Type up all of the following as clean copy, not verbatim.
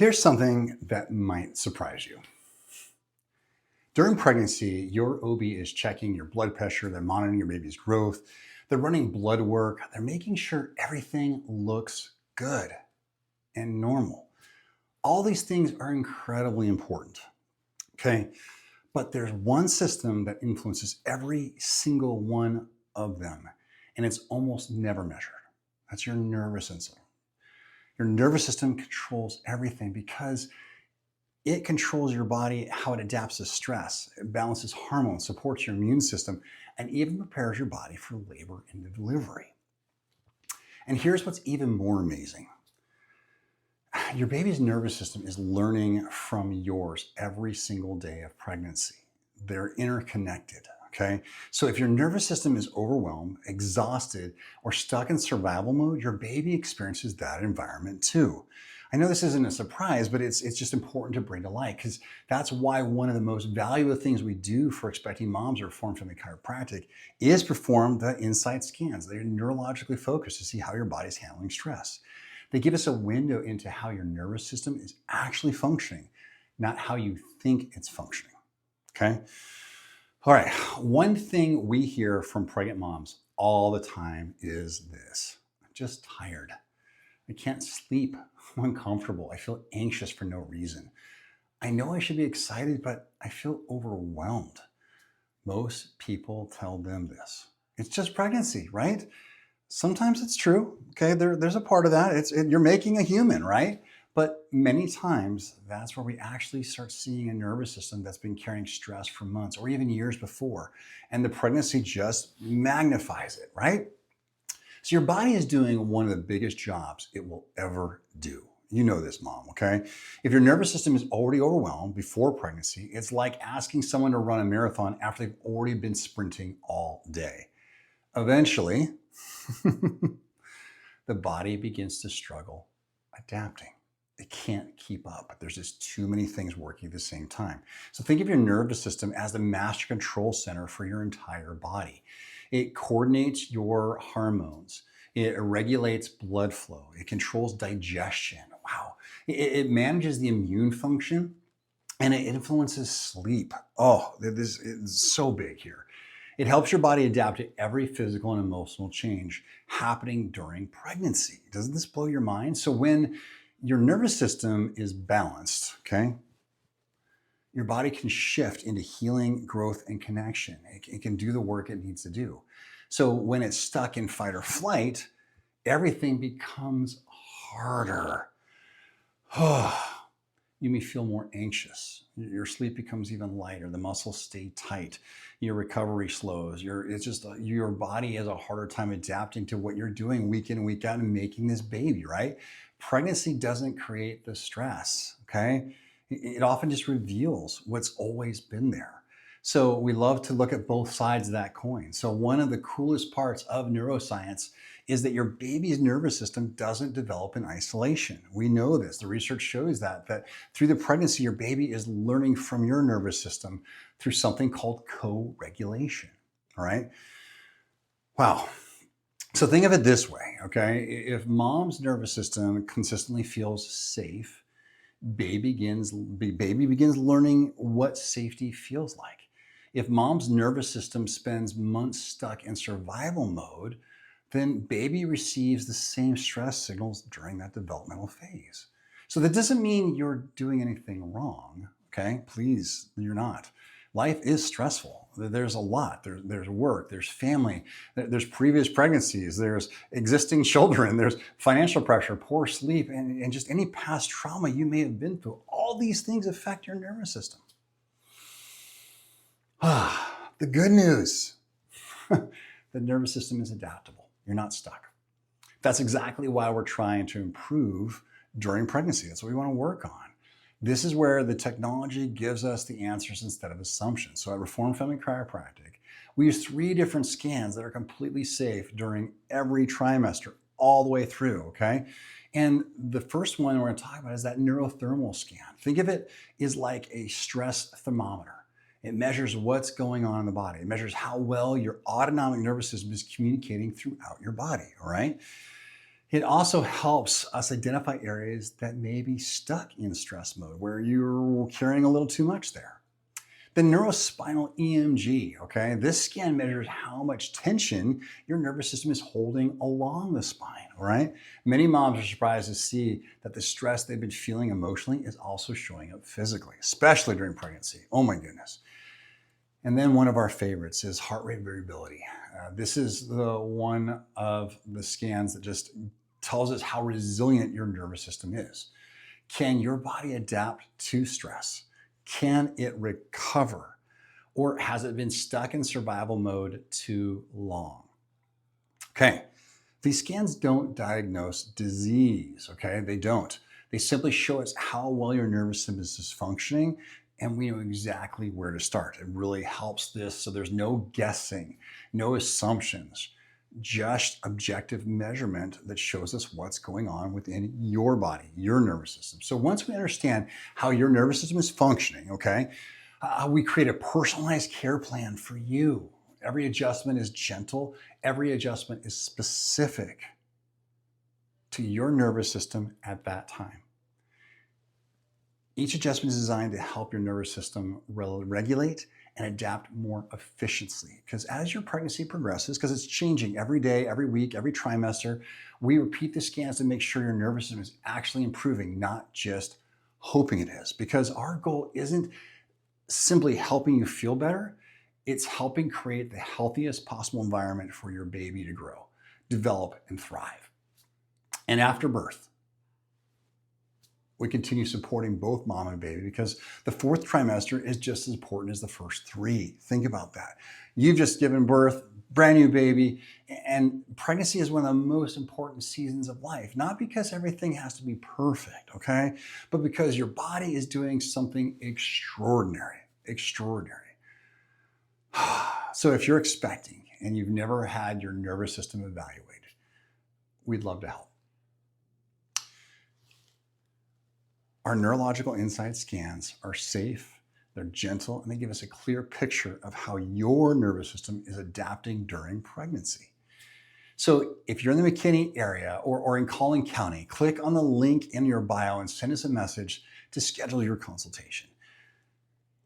Here's something that might surprise you. During pregnancy, your OB is checking your blood pressure, they're monitoring your baby's growth, they're running blood work, they're making sure everything looks good and normal. All these things are incredibly important, okay? But there's one system that influences every single one of them, and it's almost never measured. That's your nervous system. Your nervous system controls everything because it controls your body, how it adapts to stress, it balances hormones, supports your immune system, and even prepares your body for labor and delivery. And here's what's even more amazing. Your baby's nervous system is learning from yours every single day of pregnancy. They're interconnected, okay? So if your nervous system is overwhelmed, exhausted, or stuck in survival mode, your baby experiences that environment too. I know this isn't a surprise, but it's just important to bring to light because that's why one of the most valuable things we do for expecting moms or Reform Family Chiropractic is perform the insight scans. They're neurologically focused to see how your body's handling stress. They give us a window into how your nervous system is actually functioning, not how you think it's functioning, okay? All right, one thing we hear from pregnant moms all the time is this: I'm just tired. I can't sleep. I'm uncomfortable. I feel anxious for no reason. I know I should be excited, but I feel overwhelmed. Most people tell them this. It's just pregnancy, right? Sometimes it's true. Okay, there's a part of that. You're making a human, right? But many times that's where we actually start seeing a nervous system that's been carrying stress for months or even years before. And the pregnancy just magnifies it, right? So your body is doing one of the biggest jobs it will ever do. You know this, mom, okay? If your nervous system is already overwhelmed before pregnancy, it's like asking someone to run a marathon after they've already been sprinting all day. Eventually, the body begins to struggle adapting. It can't keep up. There's just too many things working at the same time. So think of your nervous system as the master control center for your entire body. It coordinates your hormones. It regulates blood flow. It controls digestion. Wow. It manages the immune function and it influences sleep. Oh, this is so big here. It helps your body adapt to every physical and emotional change happening during pregnancy. Doesn't this blow your mind? So when your nervous system is balanced, okay, your body can shift into healing, growth, and connection. It can do the work it needs to do. So when it's stuck in fight or flight, everything becomes harder. You may feel more anxious. Your sleep becomes even lighter. The muscles stay tight. Your recovery slows. Your body has a harder time adapting to what you're doing week in, week out and making this baby, right? Pregnancy doesn't create the stress, okay? It often just reveals what's always been there. So we love to look at both sides of that coin. So one of the coolest parts of neuroscience is that your baby's nervous system doesn't develop in isolation. We know this. The research shows that through the pregnancy, your baby is learning from your nervous system through something called co-regulation, all right? Wow. So think of it this way, okay? If mom's nervous system consistently feels safe, baby begins learning what safety feels like. If mom's nervous system spends months stuck in survival mode, then baby receives the same stress signals during that developmental phase. So that doesn't mean you're doing anything wrong, okay? Please, you're not. Life is stressful. There's a lot. There's work, there's family, there's previous pregnancies, there's existing children, there's financial pressure, poor sleep, and just any past trauma you may have been through. All these things affect your nervous system. The good news, the nervous system is adaptable. You're not stuck. That's exactly why we're trying to improve during pregnancy. That's what we want to work on. This is where the technology gives us the answers instead of assumptions. So at Reform Family Chiropractic, we use 3 different scans that are completely safe during every trimester, all the way through, okay? And the first one we're going to talk about is that neurothermal scan. Think of it as like a stress thermometer. It measures what's going on in the body. It measures how well your autonomic nervous system is communicating throughout your body, all right? It also helps us identify areas that may be stuck in stress mode, where you're carrying a little too much there. The neurospinal EMG, okay, this scan measures how much tension your nervous system is holding along the spine, all right? Many moms are surprised to see that the stress they've been feeling emotionally is also showing up physically, especially during pregnancy. Oh my goodness. And then one of our favorites is heart rate variability. This is the one of the scans that just tells us how resilient your nervous system is. Can your body adapt to stress? Can it recover? Or has it been stuck in survival mode too long? Okay, these scans don't diagnose disease, okay? They don't. They simply show us how well your nervous system is functioning, and we know exactly where to start. It really helps this so there's no guessing, no assumptions, just objective measurement that shows us what's going on within your body, your nervous system. So once we understand how your nervous system is functioning, okay, we create a personalized care plan for you. Every adjustment is gentle. Every adjustment is specific to your nervous system at that time. Each adjustment is designed to help your nervous system regulate and adapt more efficiently. Because as your pregnancy progresses, because it's changing every day, every week, every trimester, we repeat the scans to make sure your nervous system is actually improving, not just hoping it is. Because our goal isn't simply helping you feel better, it's helping create the healthiest possible environment for your baby to grow, develop, and thrive. And after birth, we continue supporting both mom and baby because the fourth trimester is just as important as the first three. Think about that. You've just given birth, brand new baby, and pregnancy is one of the most important seasons of life, not because everything has to be perfect, okay? But because your body is doing something extraordinary. So if you're expecting and you've never had your nervous system evaluated, we'd love to help. Our neurological insight scans are safe, they're gentle, and they give us a clear picture of how your nervous system is adapting during pregnancy. So if you're in the McKinney area or in Collin County, click on the link in your bio and send us a message to schedule your consultation.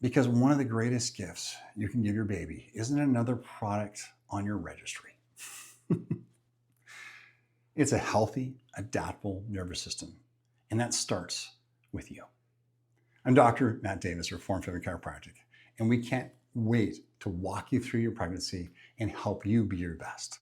Because one of the greatest gifts you can give your baby isn't another product on your registry. It's a healthy, adaptable nervous system, and that starts with you. I'm Dr. Matt Davis, Reform Family Chiropractic, and we can't wait to walk you through your pregnancy and help you be your best.